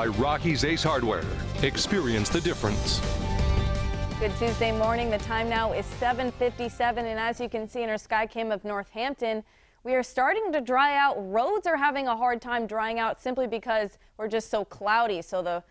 by Rocky's Ace Hardware. Experience the difference. Good Tuesday morning. The time now is 7:57, and as you can see in our sky cam of Northampton, we are starting to dry out. Roads are having a hard time drying out simply because we're just so cloudy. So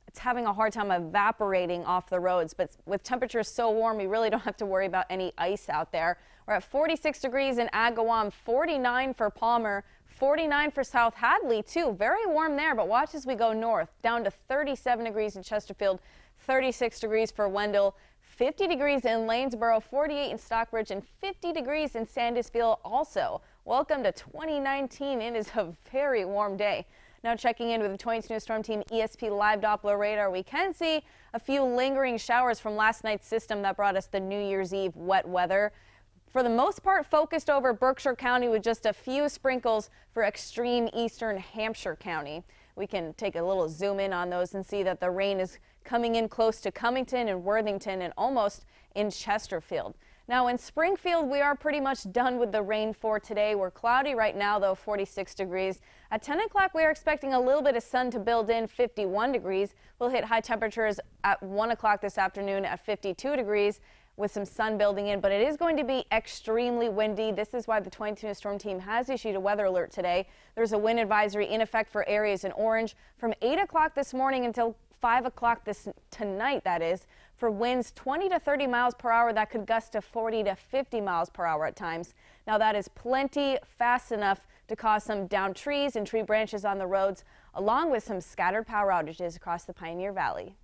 it's having a hard time evaporating off the roads. But with temperatures so warm, we really don't have to worry about any ice out there. We're at 46 degrees in Agawam, 49 for Palmer, 49 for South Hadley too. Very warm there, but watch as we go north, down to 37 degrees in Chesterfield, 36 degrees for Wendell, 50 degrees in Lanesboro, 48 in Stockbridge, and 50 degrees in Sandusville also. Welcome to 2019. It is a very warm day. Now checking in with the 22 News Storm Team ESP Live Doppler radar, we can see a few lingering showers from last night's system that brought us the New Year's Eve wet weather. For the most part, focused over Berkshire County with just a few sprinkles for extreme eastern Hampshire County. We can take a little zoom in on those and see that the rain is coming in close to Cummington and Worthington and almost in Chesterfield. Now in Springfield, we are pretty much done with the rain for today. We're cloudy right now, though, 46 degrees. At 10 o'clock, we are expecting a little bit of sun to build in, 51 degrees. We'll hit high temperatures at 1 o'clock this afternoon at 52 degrees with some sun building in, but it is going to be extremely windy. This is why the 22 News Storm Team has issued a weather alert today. There's a wind advisory in effect for areas in orange from 8 o'clock this morning until 5 o'clock tonight, that is, for winds 20 to 30 miles per hour that could gust to 40 to 50 miles per hour at times. Now that is plenty fast enough to cause some downed trees and tree branches on the roads, along with some scattered power outages across the Pioneer Valley.